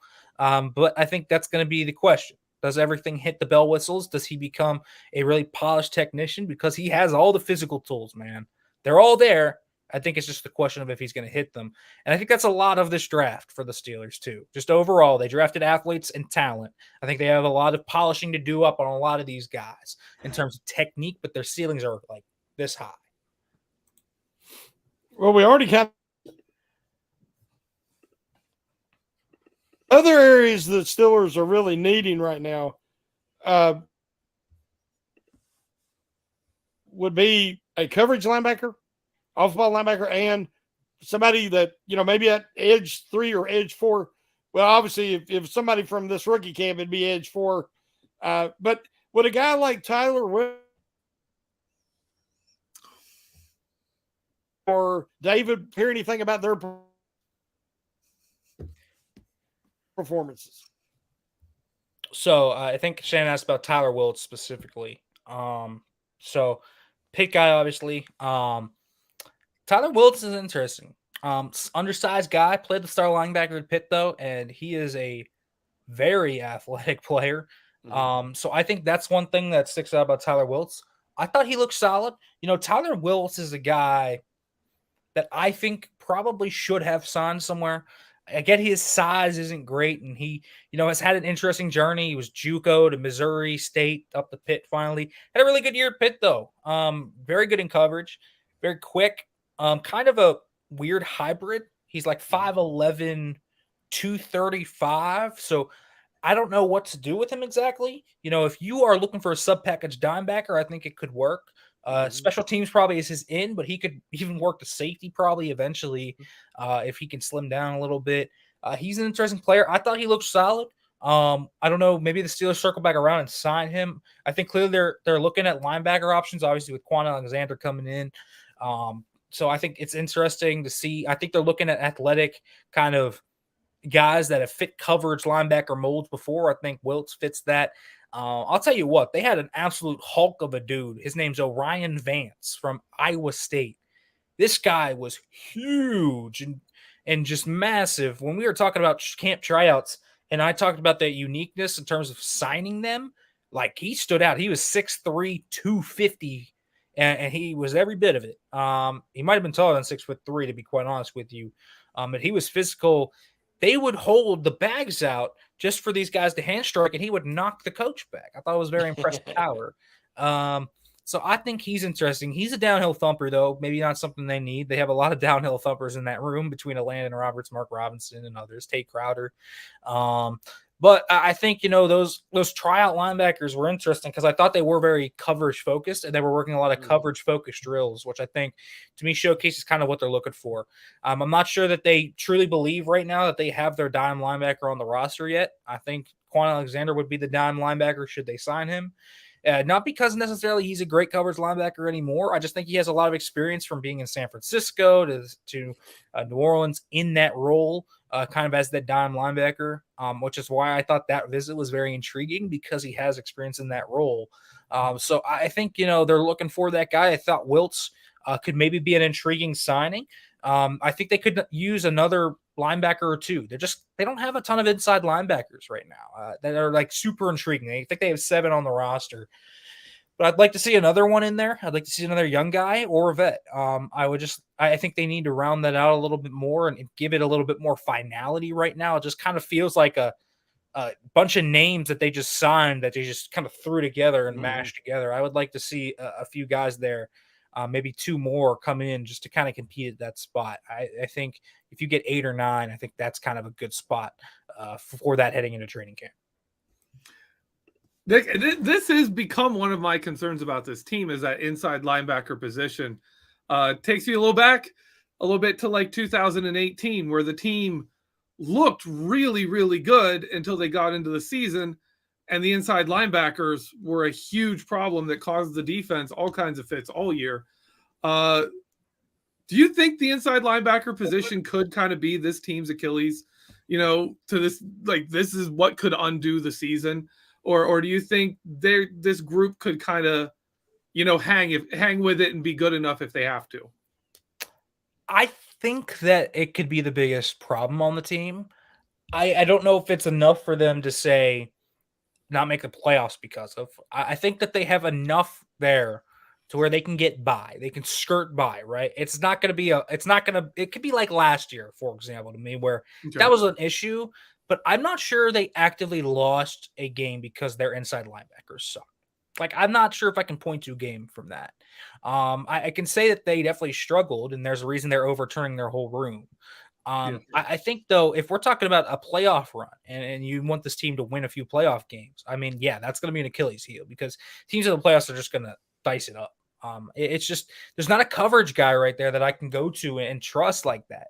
But I think that's going to be the question. Does everything hit the bell whistles? Does he become a really polished technician? Because he has all the physical tools, man. They're all there. I think it's just the question of if he's going to hit them. And I think that's a lot of this draft for the Steelers, too. Just overall, they drafted athletes and talent. I think they have a lot of polishing to do up on a lot of these guys in terms of technique, but their ceilings are like this high. Well, we already got other areas that Steelers are really needing right now would be a coverage linebacker, off-ball linebacker, and somebody that, maybe at edge 3 or edge 4. Well, obviously, if somebody from this rookie camp, it'd be edge 4. But would a guy like Tyler or David hear anything about their performances? So I think Shannon asked about Tyler Wiltz specifically. So Pitt guy, obviously. Tyler Wiltz is interesting. Undersized guy, played the star linebacker at Pitt, though, and he is a very athletic player. So I think that's one thing that sticks out about Tyler Wiltz. I thought he looked solid. Tyler Wiltz is a guy that I think probably should have signed somewhere. I get his size isn't great, and he, has had an interesting journey. He was JUCO to Missouri State, up to Pitt finally. Had a really good year at Pitt, though. Very good in coverage, very quick. Kind of a weird hybrid. He's like 5'11", 235. So I don't know what to do with him exactly. If you are looking for a sub-package dime backer, I think it could work. Special teams probably is his in, but he could even work the safety probably eventually if he can slim down a little bit. He's an interesting player. I thought he looked solid. I don't know. Maybe the Steelers circle back around and sign him. I think clearly they're looking at linebacker options, obviously with Quan Alexander coming in. So I think it's interesting to see. I think they're looking at athletic kind of guys that have fit coverage linebacker molds before. I think Wiltz fits that. I'll tell you what, they had an absolute hulk of a dude. His name's Orion Vance from Iowa State. This guy was huge and just massive. When we were talking about camp tryouts, and I talked about that uniqueness in terms of signing them, like he stood out. He was 6'3", 250, and he was every bit of it. He might have been taller than 6'3", to be quite honest with you. But he was physical. They would hold the bags out just for these guys to hand strike, and he would knock the coach back. I thought it was very impressive power. So I think he's interesting. He's a downhill thumper, though. Maybe not something they need. They have a lot of downhill thumpers in that room between Landon Roberts, Mark Robinson, and others, Tate Crowder. But I think, those tryout linebackers were interesting because I thought they were very coverage focused, and they were working a lot of coverage focused drills, which I think to me showcases kind of what they're looking for. I'm not sure that they truly believe right now that they have their dime linebacker on the roster yet. I think Quan Alexander would be the dime linebacker should they sign him. Not because necessarily he's a great coverage linebacker anymore. I just think he has a lot of experience from being in San Francisco to New Orleans in that role, kind of as that dime linebacker, which is why I thought that visit was very intriguing because he has experience in that role. So I think, they're looking for that guy. I thought Wiltz could maybe be an intriguing signing. I think they could use another linebacker or two. They don't have a ton of inside linebackers right now that are like super intriguing. I think they have 7 on the roster, but I'd like to see another one in there. I'd like to see another young guy or a vet. I think they need to round that out a little bit more and give it a little bit more finality right now. It just kind of feels like a bunch of names that they just signed that they just kind of threw together and mashed together. I would like to see a few guys there. Maybe 2 more come in just to kind of compete at that spot. I think if you get 8 or 9, I think that's kind of a good spot for that heading into training camp. Nick, this has become one of my concerns about this team is that inside linebacker position. Takes you a little bit to like 2018 where the team looked really, really good until they got into the season. And the inside linebackers were a huge problem that caused the defense all kinds of fits all year. Do you think the inside linebacker position could kind of be this team's Achilles, to this, like, this is what could undo the season? Or do you think this group could kind of, hang with it and be good enough if they have to? I think that it could be the biggest problem on the team. I don't know if it's enough for them to say not make the playoffs because of. I think that they have enough there to where they can get by. They can skirt by, right? It's not going to be it could be like last year, for example, to me, where that was an issue, but I'm not sure they actively lost a game because their inside linebackers suck. Like, I'm not sure if I can point to a game from that. I can say that they definitely struggled, and there's a reason they're overturning their whole room. I think, though, if we're talking about a playoff run and you want this team to win a few playoff games, I mean, yeah, that's going to be an Achilles heel because teams in the playoffs are just going to dice it up. It's just there's not a coverage guy right there that I can go to and trust like that.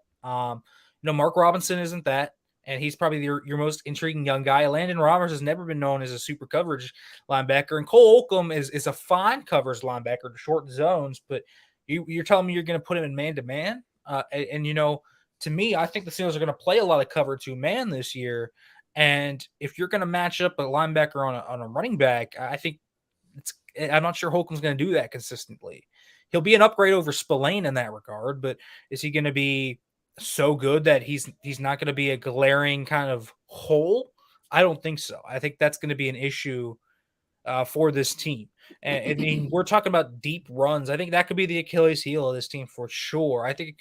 Mark Robinson isn't that, and he's probably your most intriguing young guy. Landon Roberts has never been known as a super coverage linebacker, and Cole Holcomb is a fine coverage linebacker to short zones, but you're telling me you're going to put him in man-to-man? To me, I think the Steelers are going to play a lot of cover 2 man this year. And if you're going to match up a linebacker on a running back, I think I'm not sure Holcomb's going to do that consistently. He'll be an upgrade over Spillane in that regard, but is he going to be so good that he's not going to be a glaring kind of hole? I don't think so. I think that's going to be an issue for this team. And I mean, we're talking about deep runs. I think that could be the Achilles heel of this team for sure. I think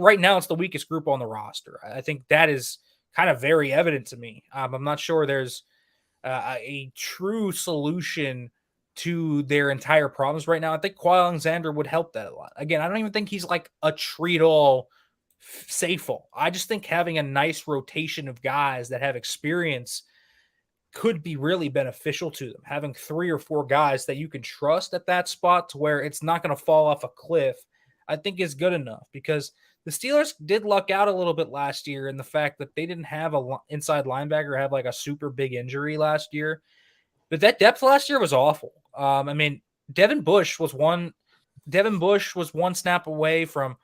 right now it's the weakest group on the roster. I think that is kind of very evident to me. I'm not sure there's a true solution to their entire problems right now. I think Kawhi Alexander would help that a lot. Again, I don't even think he's like a treat-all safety. I just think having a nice rotation of guys that have experience could be really beneficial to them. Having 3 or 4 guys that you can trust at that spot to where it's not going to fall off a cliff, I think is good enough because the Steelers did luck out a little bit last year in the fact that they didn't have a inside linebacker have like a super big injury last year. But that depth last year was awful. I mean, Devin Bush was one snap away from,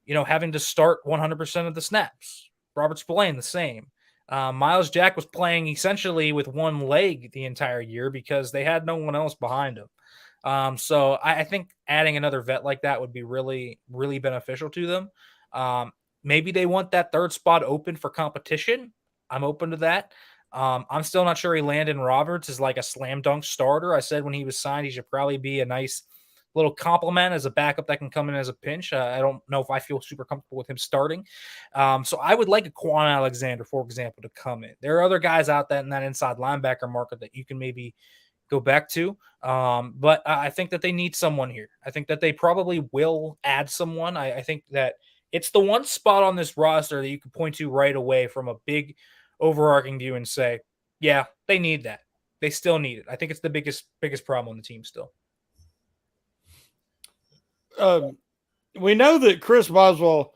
having to start 100% of the snaps. Robert Spillane, the same. Miles Jack was playing essentially with one leg the entire year because they had no one else behind him. So I think adding another vet like that would be really, really beneficial to them. Maybe they want that third spot open for competition. I'm open to that. I'm still not sure Landon Roberts is like a slam dunk starter. I said when he was signed, he should probably be a nice little compliment as a backup that can come in as a pinch. I don't know if I feel super comfortable with him starting. So I would like a Quan Alexander, for example, to come in. There are other guys out there in that inside linebacker market that you can maybe go back to. But I think that they need someone here. I think that they probably will add someone. I think that it's the one spot on this roster that you can point to right away from a big overarching view and say, yeah, they need that. They still need it. I think it's the biggest problem on the team still. We know that Chris Boswell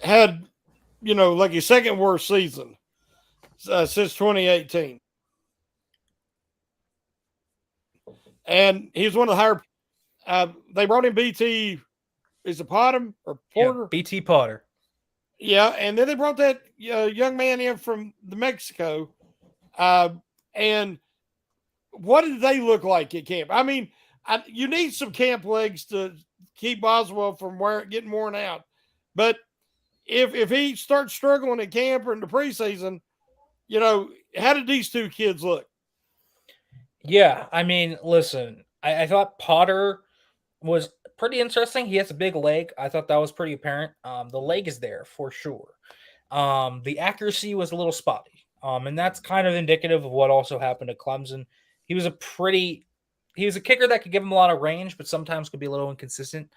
had, like his second worst season since 2018. And he's one of the higher. They brought in BT. Is it Potter or Porter? Yeah, BT Potter. Yeah, and then they brought that young man in from Mexico. And what did they look like at camp? I mean, you need some camp legs to keep Boswell from getting worn out. But if he starts struggling at camp or in the preseason, how did these 2 kids look? Yeah, I mean, listen, I thought Potter was pretty interesting. He has a big leg. I thought that was pretty apparent. The leg is there for sure. The accuracy was a little spotty. And that's kind of indicative of what also happened at Clemson. He was a kicker that could give him a lot of range, but sometimes could be a little inconsistent.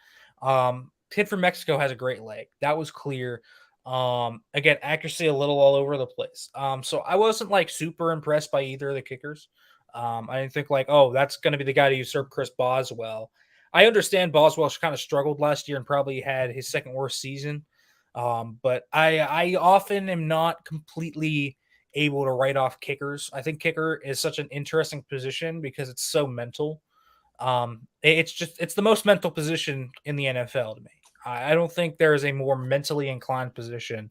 Kid from Mexico has a great leg. That was clear. Again, accuracy a little all over the place. So I wasn't like super impressed by either of the kickers. I didn't think like, oh, that's going to be the guy to usurp Chris Boswell. I understand Boswell kind of struggled last year and probably had his second worst season. But I often am not completely able to write off kickers. I think kicker is such an interesting position because it's so mental. It's the most mental position in the NFL to me. I don't think there is a more mentally inclined position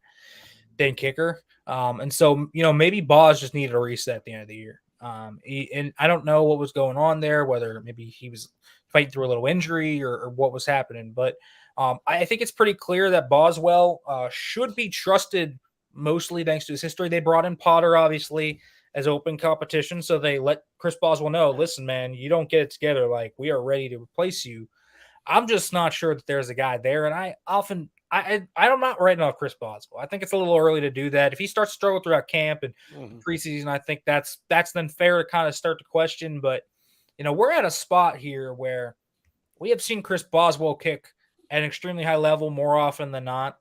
than kicker. And so, maybe Boz just needed a reset at the end of the year. And I don't know what was going on there, whether maybe he was fighting through a little injury or what was happening. But I think it's pretty clear that Boswell should be trusted mostly thanks to his history. They brought in Potter, obviously, as open competition. So they let Chris Boswell know, listen, man, you don't get it together. Like, we are ready to replace you. I'm just not sure that there's a guy there. And I'm not writing off Chris Boswell. I think it's a little early to do that. If he starts to struggle throughout camp and preseason, I think that's then fair to kind of start to question. But, we're at a spot here where we have seen Chris Boswell kick at an extremely high level more often than not.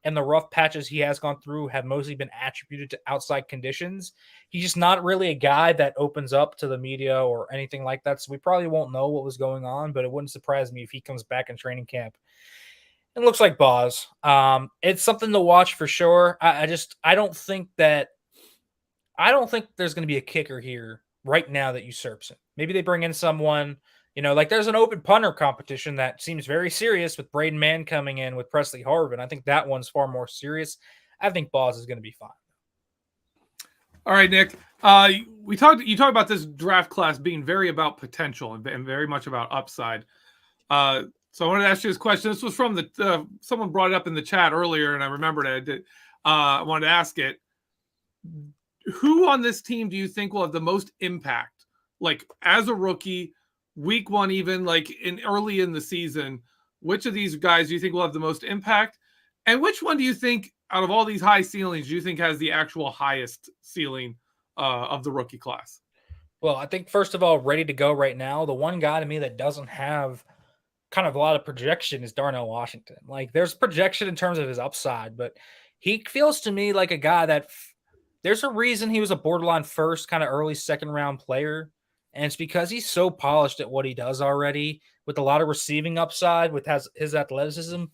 And the rough patches he has gone through have mostly been attributed to outside conditions. He's just not really a guy that opens up to the media or anything like that. So we probably won't know what was going on, but it wouldn't surprise me if he comes back in training camp. It looks like Boz. It's something to watch for sure. I don't think there's going to be a kicker here right now that usurps him. Maybe they bring in someone, there's an open punter competition that seems very serious with Braden Mann coming in with Presley Harvin. I think that one's far more serious. I think Boz is going to be fine. All right, Nick. You talked about this draft class being very about potential and very much about upside. So I wanted to ask you this question. This was from someone brought it up in the chat earlier, and I remembered it. I wanted to ask it. Who on this team do you think will have the most impact? Like, as a rookie, week one, even like early in the season, which of these guys do you think will have the most impact? And which one do you think, out of all these high ceilings, do you think has the actual highest ceiling of the rookie class? Well, I think, first of all, ready to go right now, the one guy to me that doesn't have kind of a lot of projection is Darnell Washington. Like, there's projection in terms of his upside, but he feels to me like a guy that there's a reason he was a borderline first, kind of early second round player. And it's because he's so polished at what he does already with a lot of receiving upside with his athleticism,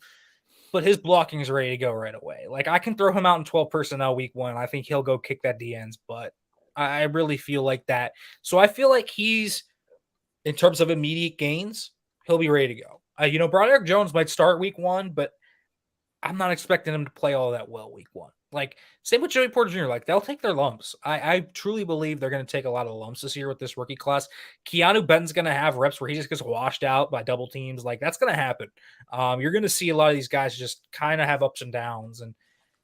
but his blocking is ready to go right away. Like, I can throw him out in 12 personnel week one. I think he'll go kick that DN's butt. I really feel like that. So I feel like he's, in terms of immediate gains, he'll be ready to go. Broderick Jones might start week one, but I'm not expecting him to play all that well week one. Like, same with Joey Porter Jr. Like, they'll take their lumps. I truly believe they're going to take a lot of lumps this year with this rookie class. Keanu Benton's going to have reps where he just gets washed out by double teams. Like, that's going to happen. You're going to see a lot of these guys just kind of have ups and downs, and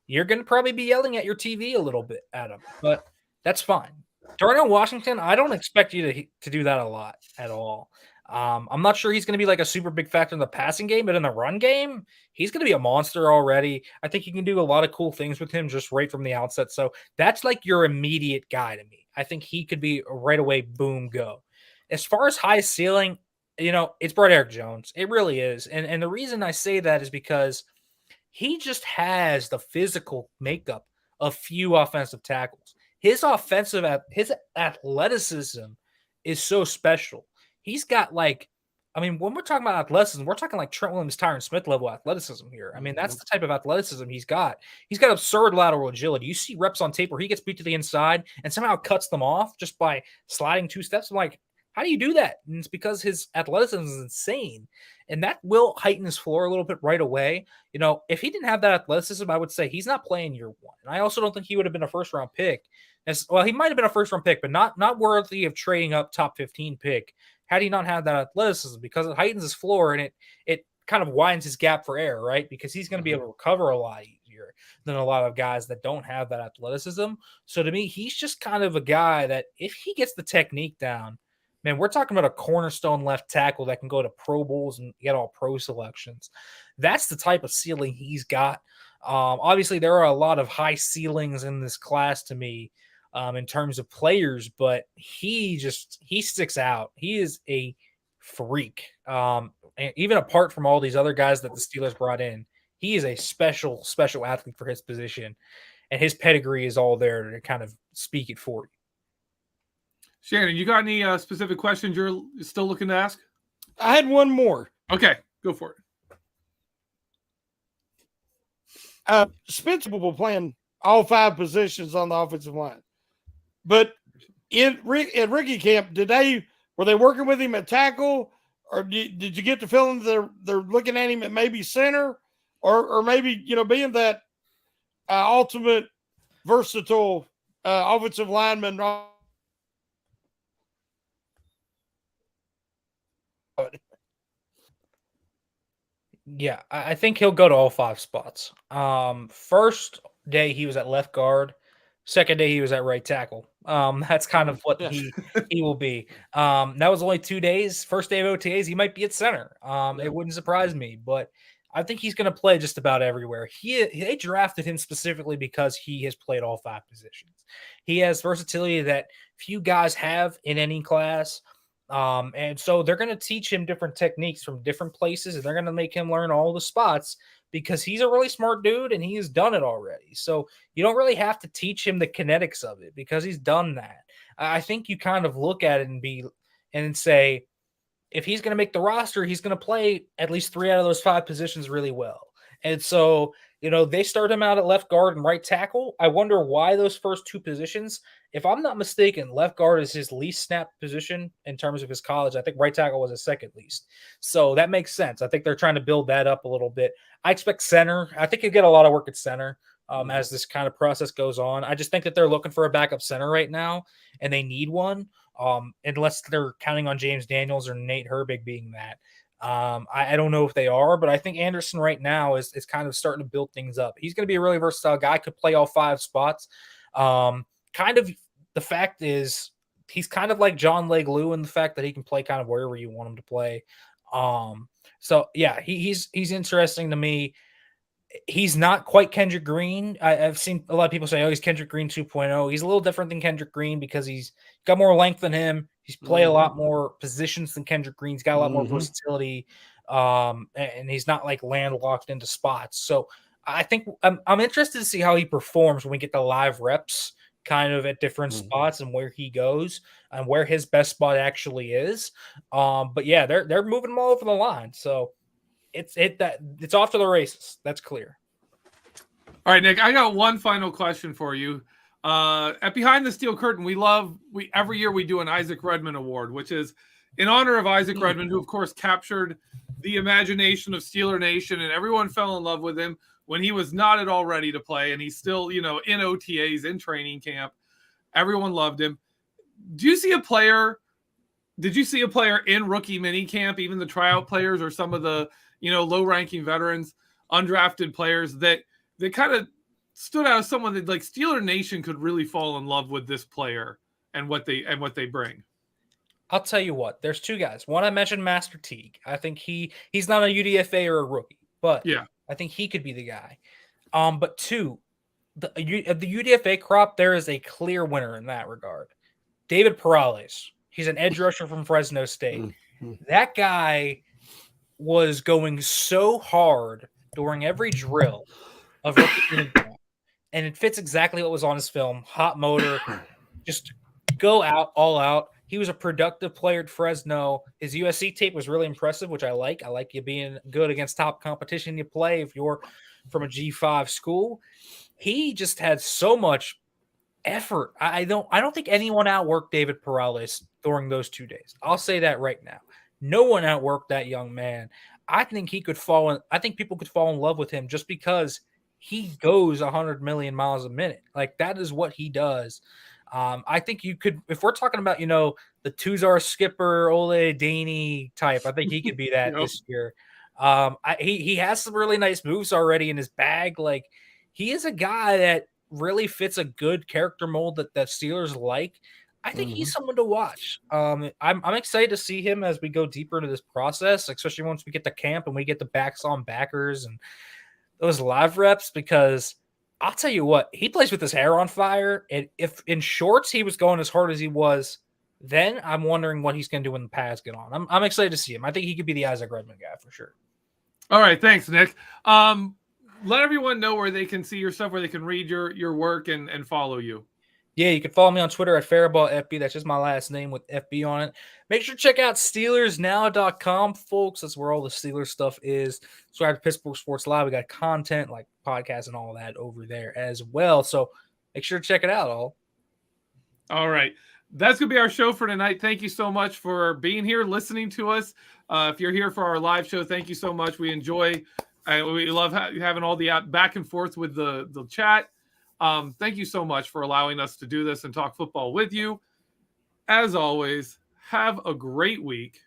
you're going to probably be yelling at your TV a little bit at them, but that's fine. Darnell Washington, I don't expect you to do that a lot at all. I'm not sure he's going to be like a super big factor in the passing game, but in the run game, he's going to be a monster already. I think you can do a lot of cool things with him just right from the outset. So that's like your immediate guy to me. I think he could be right away, boom, go. As far as high ceiling, it's Broderick Jones. It really is. And the reason I say that is because he just has the physical makeup of few offensive tackles. His athleticism is so special. He's got when we're talking about athleticism, we're talking like Trent Williams, Tyron Smith level athleticism here. I mean, that's the type of athleticism he's got. He's got absurd lateral agility. You see reps on tape where he gets beat to the inside and somehow cuts them off just by sliding 2 steps. I'm like, how do you do that? And it's because his athleticism is insane. And that will heighten his floor a little bit right away. If he didn't have that athleticism, I would say he's not playing year one. And I also don't think he would have been a first-round pick. He might have been a first-round pick, but not worthy of trading up top 15 pick had he not had that athleticism, because it heightens his floor and it kind of widens his gap for air, right? Because he's going to be able to recover a lot easier than a lot of guys that don't have that athleticism. So to me, he's just kind of a guy that if he gets the technique down, man, we're talking about a cornerstone left tackle that can go to Pro Bowls and get all pro selections. That's the type of ceiling he's got. Obviously, there are a lot of high ceilings in this class to me in terms of players, but he sticks out. He is a freak. And even apart from all these other guys that the Steelers brought in, he is a special athlete for his position, and his pedigree is all there to kind of speak it for you. Shannon, you got any specific questions you're still looking to ask? I had one more. Okay, go for it. Spencer will be playing all 5 positions on the offensive line. But at rookie camp, were they working with him at tackle, or did you get the feeling they're looking at him at maybe center, or maybe being that ultimate versatile offensive lineman? Yeah, I think he'll go to all 5 spots. First day he was at left guard. Second day he was at right tackle. That's kind of what he will be. That was only 2 days. First day of OTAs, he might be at center. It wouldn't surprise me, but I think he's going to play just about everywhere. They drafted him specifically because he has played all 5 positions. He has versatility that few guys have in any class. And so they're going to teach him different techniques from different places, and they're going to make him learn all the spots because he's a really smart dude and he has done it already. So you don't really have to teach him the kinetics of it because he's done that. I think you kind of look at it and say, if he's going to make the roster, he's going to play at least 3 out of those 5 positions really well. And so, they start him out at left guard and right tackle. I wonder why those first 2 positions. If I'm not mistaken, left guard is his least snap position in terms of his college. I think right tackle was his second least. So that makes sense. I think they're trying to build that up a little bit. I expect center. I think he'll get a lot of work at center as this kind of process goes on. I just think that they're looking for a backup center right now, and they need one, unless they're counting on James Daniels or Nate Herbig being that. I don't know if they are, but I think Anderson right now is kind of starting to build things up. He's going to be a really versatile guy, could play all 5 spots. Kind of the fact is he's kind of like John Leglue in the fact that he can play kind of wherever you want him to play. So yeah, he's interesting to me. He's not quite Kendrick Green. I've seen a lot of people say, oh, he's Kendrick Green 2.0. He's a little different than Kendrick Green because he's got more length than him. He's played a lot more positions than Kendrick Green. He's got a lot more versatility, and he's not like landlocked into spots. So I think I'm interested to see how he performs when we get the live reps kind of at different spots and where he goes and where his best spot actually is. But yeah, they're moving him all over the line. So it's off to the races. That's clear. All right, Nick, I got one final question for you. At Behind the Steel Curtain, every year we do an Isaac Redmond Award, which is in honor of Isaac Redmond, who of course captured the imagination of Steeler Nation, and everyone fell in love with him when he was not at all ready to play, and he's still, in OTAs, in training camp. Everyone loved him. Did you see a player in rookie minicamp, even the tryout players or some of the, low-ranking veterans, undrafted players that kind of stood out as someone that like Steeler Nation could really fall in love with this player and what they bring? I'll tell you what, there's 2 guys. One, I mentioned Master Teague. I think he's not a UDFA or a rookie, but yeah, I think he could be the guy. But 2, the UDFA crop, there is a clear winner in that regard. David Perales. He's an edge rusher from Fresno State. That guy was going so hard during every drill of rookie minicamp, and it fits exactly what was on his film. Hot motor, just go out, all out. He was a productive player at Fresno. His USC tape was really impressive, which I like. I like you being good against top competition you play if you're from a G5 school. He just had so much effort. I don't think anyone outworked David Perales during those 2 days. I'll say that right now. No one outworked that young man. I think people could fall in love with him just because he goes 100 million miles a minute. Like, that is what he does. I think you could, if we're talking about, the Tuzar Skipper, Ole Daney type, I think he could be that this year. He has some really nice moves already in his bag. Like, he is a guy that really fits a good character mold that Steelers like. I think he's someone to watch. I'm excited to see him as we go deeper into this process, especially once we get to camp and we get the backs on backers and those live reps, because I'll tell you what, he plays with his hair on fire. And if in shorts he was going as hard as he was, then I'm wondering what he's going to do when the pads get on. I'm excited to see him. I think he could be the Isaac Redmond guy for sure. All right, thanks, Nick. Let everyone know where they can see your stuff, where they can read your work and follow you. Yeah, you can follow me on Twitter at Farabaugh FB. That's just my last name with FB on it. Make sure to check out SteelersNow.com, folks. That's where all the Steelers stuff is. Subscribe to Pittsburgh Sports Live. We got content like podcasts and all that over there as well. So make sure to check it out, all. All right. That's going to be our show for tonight. Thank you so much for being here, listening to us. If you're here for our live show, thank you so much. We enjoy, we love having all the back and forth with the chat. Thank you so much for allowing us to do this and talk football with you. As always, have a great week.